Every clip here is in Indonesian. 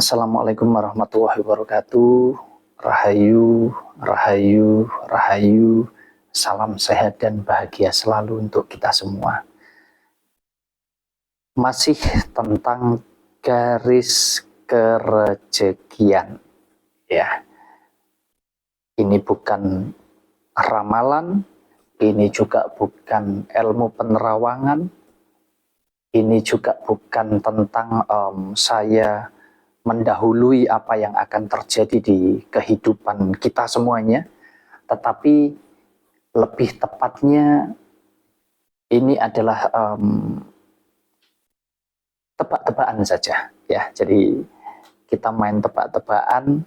Assalamualaikum warahmatullahi wabarakatuh. Rahayu, rahayu, rahayu. Salam sehat dan bahagia selalu untuk kita semua. Masih tentang garis kerejekian, ya. Ini bukan ramalan, ini juga bukan ilmu penerawangan, ini juga bukan tentang saya mendahului apa yang akan terjadi di kehidupan kita semuanya, tetapi lebih tepatnya ini adalah tebak-tebakan saja, ya. Jadi kita main tebak-tebakan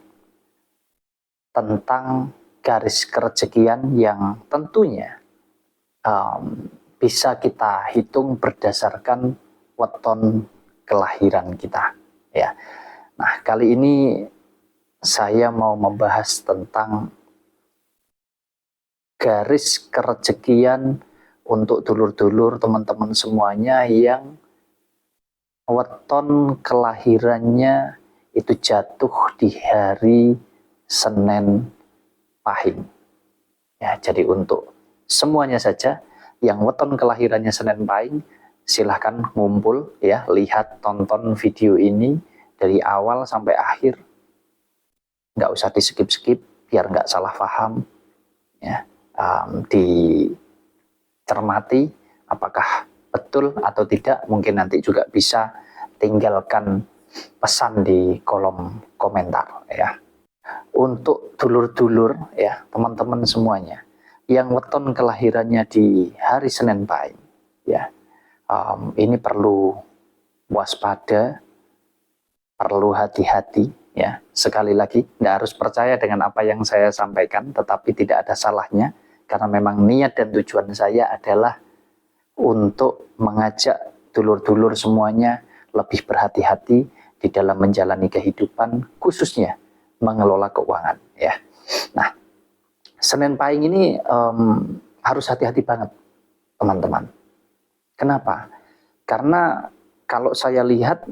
tentang garis kerejekian yang tentunya bisa kita hitung berdasarkan weton kelahiran kita, ya. Nah, kali ini saya mau membahas tentang garis kerejekian untuk dulur-dulur teman-teman semuanya yang weton kelahirannya itu jatuh di hari Senin Pahing. Ya, jadi untuk semuanya saja yang weton kelahirannya Senin Pahing, silahkan ngumpul, ya, lihat, tonton video ini dari awal sampai akhir, nggak usah di skip-skip biar nggak salah paham, ya. Dicermati apakah betul atau tidak, mungkin nanti juga bisa tinggalkan pesan di kolom komentar, ya. Untuk dulur-dulur, ya, teman-teman semuanya yang weton kelahirannya di hari Senin Pahing, ya, ini perlu waspada, perlu hati-hati, ya. Sekali lagi, nggak harus percaya dengan apa yang saya sampaikan, tetapi tidak ada salahnya, karena memang niat dan tujuan saya adalah untuk mengajak dulur-dulur semuanya lebih berhati-hati di dalam menjalani kehidupan, khususnya mengelola keuangan, ya. Nah, Senin Pahing ini harus hati-hati banget, teman-teman. Kenapa? Karena kalau saya lihat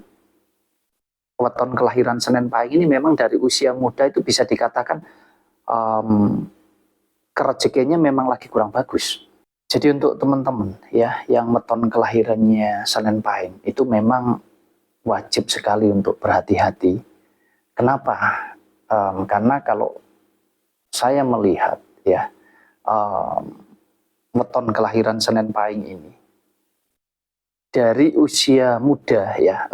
weton kelahiran Senin Pahing ini memang dari usia muda itu bisa dikatakan kerejekiannya memang lagi kurang bagus. Jadi untuk teman-teman, ya, yang weton kelahirannya Senin Pahing itu memang wajib sekali untuk berhati-hati. Kenapa? Karena kalau saya melihat, ya, weton kelahiran Senin Pahing ini dari usia muda, ya,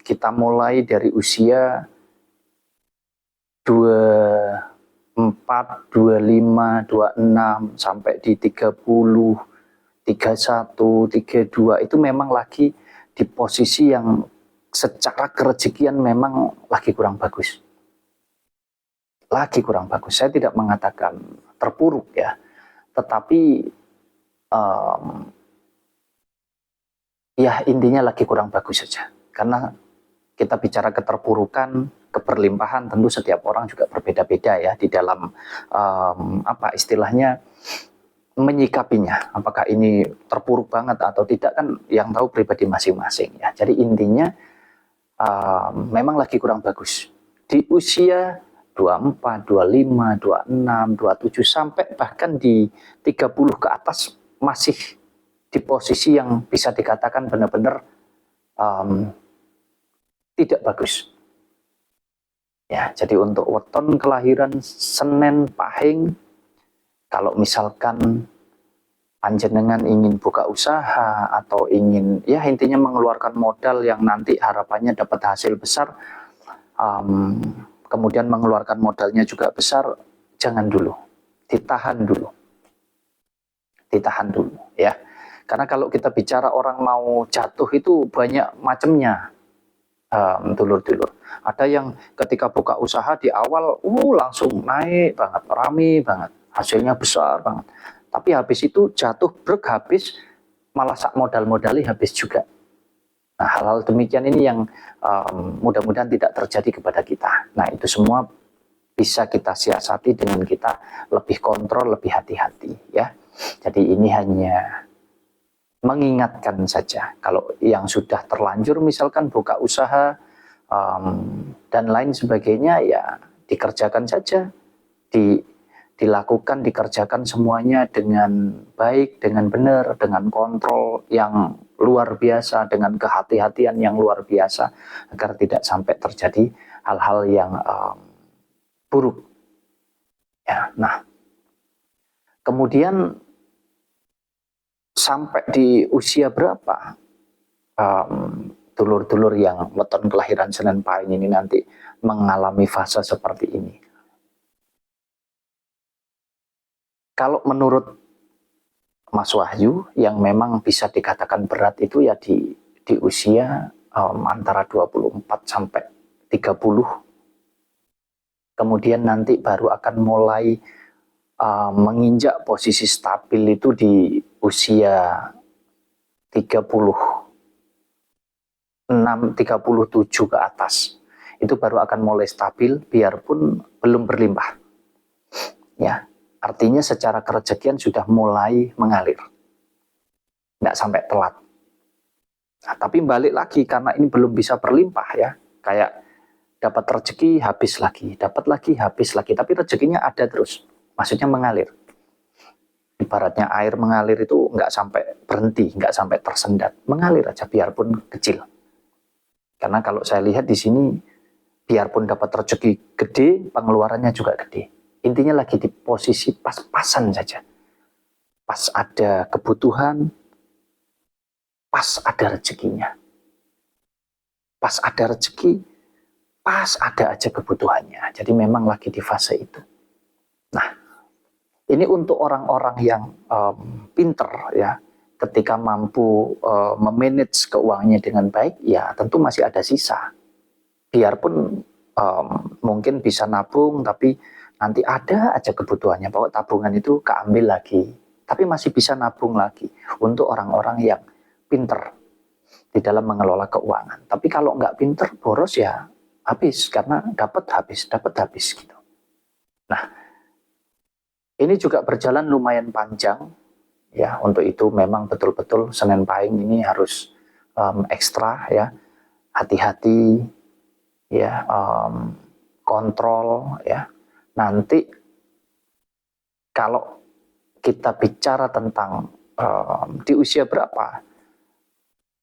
kita mulai dari usia 24, 25, 26 sampai di 30, 31, 32 itu memang lagi di posisi yang secara kerejekian memang lagi kurang bagus. Lagi kurang bagus. Saya tidak mengatakan terpuruk, ya, tetapi ya intinya lagi kurang bagus saja. Karena kita bicara keterpurukan, keberlimpahan, tentu setiap orang juga berbeda-beda, ya, di dalam apa istilahnya menyikapinya. Apakah ini terpuruk banget atau tidak, kan yang tahu pribadi masing-masing, ya. Jadi intinya memang lagi kurang bagus. Di usia 24, 25, 26, 27 sampai bahkan di 30 ke atas masih di posisi yang bisa dikatakan benar-benar tidak bagus. Ya, jadi untuk weton kelahiran Senin Pahing, kalau misalkan panjenengan ingin buka usaha atau ingin, ya, intinya mengeluarkan modal yang nanti harapannya dapat hasil besar, kemudian mengeluarkan modalnya juga besar, jangan dulu, ditahan dulu, ya. Karena kalau kita bicara orang mau jatuh itu banyak macamnya, dulur-dulur. Ada yang ketika buka usaha di awal langsung naik banget, rame banget, hasilnya besar banget, tapi habis itu jatuh brek, habis, malah sak modal-modalnya habis juga. Nah, hal-hal demikian ini yang mudah-mudahan tidak terjadi kepada kita. Nah, itu semua bisa kita siasati dengan kita lebih kontrol, lebih hati-hati, ya. Jadi ini hanya mengingatkan saja. Kalau yang sudah terlanjur misalkan buka usaha, dan lain sebagainya, ya dikerjakan saja, dilakukan, dikerjakan semuanya dengan baik, dengan benar, dengan kontrol yang luar biasa, dengan kehati-hatian yang luar biasa, agar tidak sampai terjadi hal-hal yang buruk. Ya, nah, kemudian sampai di usia berapa dulur-dulur yang weton kelahiran Senen Pahing ini nanti mengalami fase seperti ini? Kalau menurut Mas Wahyu, yang memang bisa dikatakan berat itu ya di usia antara 24 sampai 30. Kemudian nanti baru akan mulai menginjak posisi stabil itu di usia 36, 37 ke atas. Itu baru akan mulai stabil, biarpun belum berlimpah. Ya, artinya secara kerezekian sudah mulai mengalir, nggak sampai telat. Nah, tapi balik lagi, karena ini belum bisa berlimpah ya, kayak dapat rezeki habis lagi, dapat lagi habis lagi, tapi rezekinya ada terus, maksudnya mengalir. Ibaratnya air mengalir itu nggak sampai berhenti, nggak sampai tersendat, mengalir aja biarpun kecil. Karena kalau saya lihat di sini, biarpun dapat rezeki gede, pengeluarannya juga gede. Intinya lagi di posisi pas-pasan saja. Pas ada kebutuhan, pas ada rezekinya. Pas ada rezeki, pas ada aja kebutuhannya. Jadi memang lagi di fase itu. Nah, ini untuk orang-orang yang pinter ya, ketika mampu memanage keuangannya dengan baik, ya tentu masih ada sisa. Biarpun mungkin bisa nabung, tapi nanti ada aja kebutuhannya, bahwa tabungan itu keambil lagi, tapi masih bisa nabung lagi untuk orang-orang yang pinter di dalam mengelola keuangan. Tapi kalau nggak pinter, boros ya habis, karena dapat habis gitu. Nah, ini juga berjalan lumayan panjang ya. Untuk itu memang betul-betul Senen Pahing ini harus ekstra ya, hati-hati ya, kontrol ya. Nanti kalau kita bicara tentang di usia berapa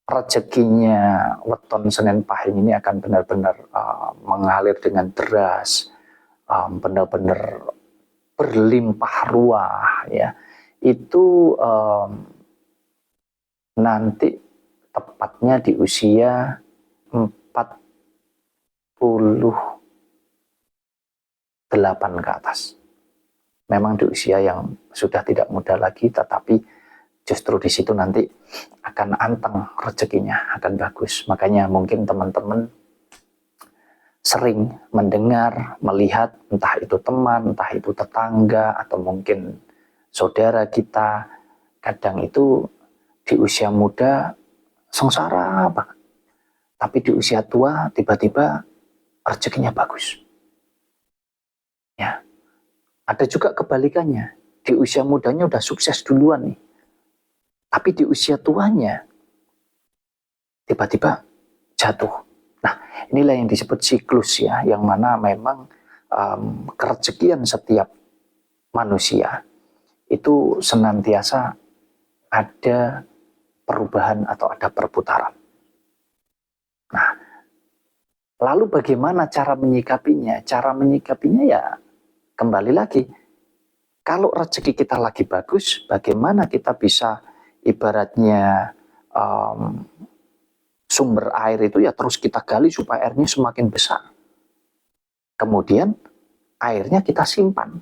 rezekinya weton Senen Pahing ini akan benar-benar mengalir dengan deras, benar-benar berlimpah ruah ya, itu nanti tepatnya di usia 48 ke atas. Memang di usia yang sudah tidak muda lagi, tetapi justru di situ nanti akan anteng rezekinya, akan bagus. Makanya mungkin teman-teman sering mendengar, melihat, entah itu teman, entah itu tetangga, atau mungkin saudara kita, kadang itu di usia muda sengsara banget, tapi di usia tua tiba-tiba rezekinya bagus. Ya, ada juga kebalikannya, di usia mudanya udah sukses duluan nih, tapi di usia tuanya tiba-tiba jatuh. Nah, inilah yang disebut siklus ya, yang mana memang kerezekian setiap manusia itu senantiasa ada perubahan atau ada perputaran. Nah, lalu bagaimana cara menyikapinya? Cara menyikapinya ya kembali lagi, kalau rezeki kita lagi bagus, bagaimana kita bisa ibaratnya sumber air itu ya terus kita gali supaya airnya semakin besar. Kemudian airnya kita simpan.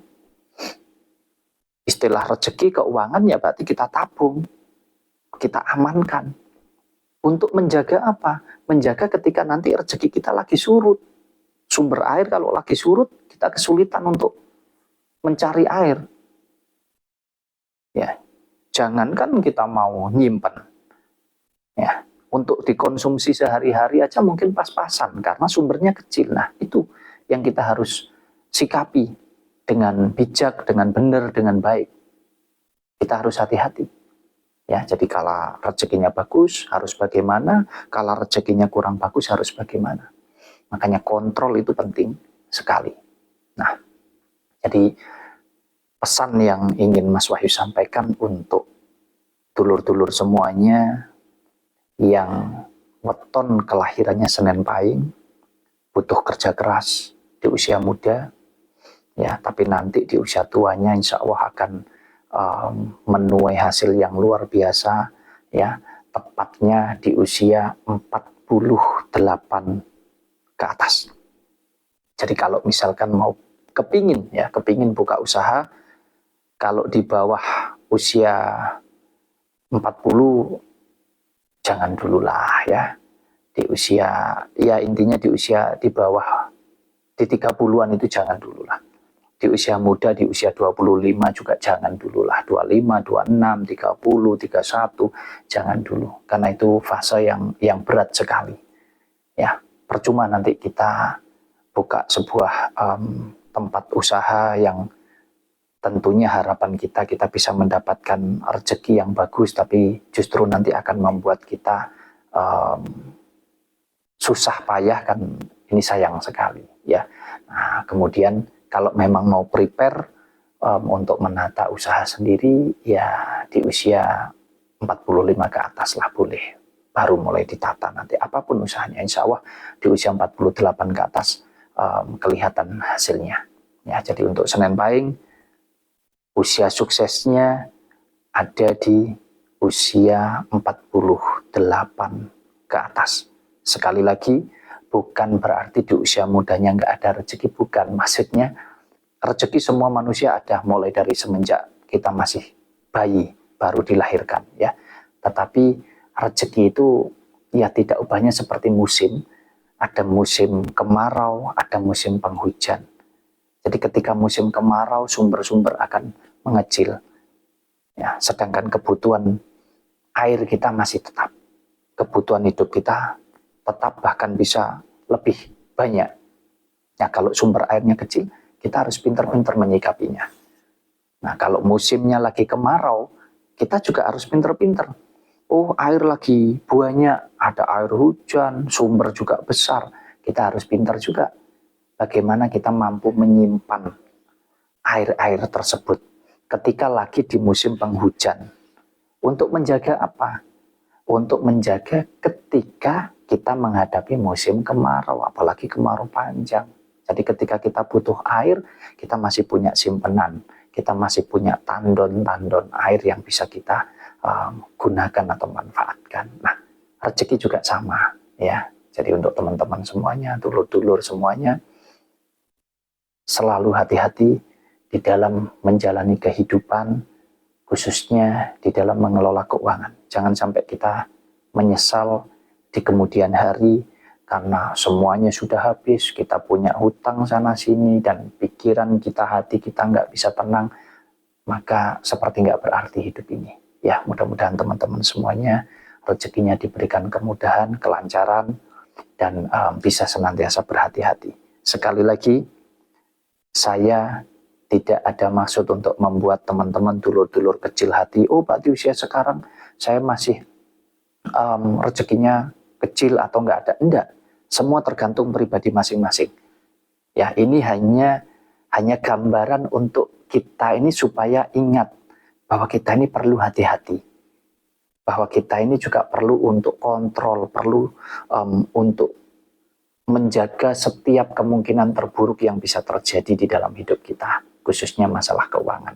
Istilah rezeki keuangan ya berarti kita tabung, kita amankan. Untuk menjaga apa? Menjaga ketika nanti rezeki kita lagi surut. Sumber air kalau lagi surut, kita kesulitan untuk mencari air. Ya, jangankan kita mau nyimpen. Ya, untuk dikonsumsi sehari-hari aja mungkin pas-pasan karena sumbernya kecil. Nah, itu yang kita harus sikapi dengan bijak, dengan benar, dengan baik. Kita harus hati-hati. Ya, jadi kalau rezekinya bagus harus bagaimana, kalau rezekinya kurang bagus harus bagaimana. Makanya kontrol itu penting sekali. Nah, jadi pesan yang ingin Mas Wahyu sampaikan untuk dulur-dulur semuanya yang weton kelahirannya Senin Pahing, butuh kerja keras di usia muda, ya, tapi nanti di usia tuanya insya Allah akan menuai hasil yang luar biasa, ya, tepatnya di usia 48 ke atas. Jadi kalau misalkan mau kepingin buka usaha, kalau di bawah usia 40 jangan dulu lah ya. Di usia, ya intinya di usia di bawah, di 30-an itu jangan dulu lah. Di usia muda, di usia 25 juga jangan dulu lah. 25, 26, 30, 31 jangan dulu. Karena itu fase yang berat sekali. Ya, percuma nanti kita buka sebuah tempat usaha yang tentunya harapan kita bisa mendapatkan rezeki yang bagus, tapi justru nanti akan membuat kita susah payah, kan ini sayang sekali ya. Nah, kemudian kalau memang mau prepare untuk menata usaha sendiri, ya di usia 45 ke atas lah boleh, baru mulai ditata nanti apapun usahanya. Insya Allah di usia 48 ke atas kelihatan hasilnya ya. Jadi untuk Senin Pahing, usia suksesnya ada di usia 48 ke atas. Sekali lagi, bukan berarti di usia mudanya nggak ada rezeki, bukan. Maksudnya rezeki semua manusia ada, mulai dari semenjak kita masih bayi, baru dilahirkan ya. Tetapi rezeki itu ya tidak ubahnya seperti musim. Ada musim kemarau, ada musim penghujan. Jadi ketika musim kemarau, sumber-sumber akan mengecil. Ya, sedangkan kebutuhan air kita masih tetap. Kebutuhan hidup kita tetap, bahkan bisa lebih banyak. Ya, kalau sumber airnya kecil, kita harus pintar-pintar menyikapinya. Nah, kalau musimnya lagi kemarau, kita juga harus pintar-pintar. Oh, air lagi banyak, ada air hujan, sumber juga besar. Kita harus pintar juga bagaimana kita mampu menyimpan air-air tersebut ketika lagi di musim penghujan. Untuk menjaga apa? Untuk menjaga ketika kita menghadapi musim kemarau, apalagi kemarau panjang. Jadi ketika kita butuh air, kita masih punya simpenan, kita masih punya tandon-tandon air yang bisa kita gunakan atau manfaatkan. Nah, rezeki juga sama ya. Jadi untuk teman-teman semuanya, dulur-dulur semuanya, selalu hati-hati di dalam menjalani kehidupan, khususnya di dalam mengelola keuangan. Jangan sampai kita menyesal di kemudian hari karena semuanya sudah habis, kita punya hutang sana sini, dan pikiran kita, hati kita nggak bisa tenang, maka seperti nggak berarti hidup ini. Ya, mudah-mudahan teman-teman semuanya rezekinya diberikan kemudahan, kelancaran, dan bisa senantiasa berhati-hati. Sekali lagi, saya tidak ada maksud untuk membuat teman-teman dulur-dulur kecil hati. Oh, berarti usia sekarang saya masih rezekinya kecil atau enggak ada. Enggak, semua tergantung pribadi masing-masing. Ya, ini hanya gambaran untuk kita ini supaya ingat bahwa kita ini perlu hati-hati. Bahwa kita ini juga perlu untuk kontrol, perlu untuk menjaga setiap kemungkinan terburuk yang bisa terjadi di dalam hidup kita, khususnya masalah keuangan.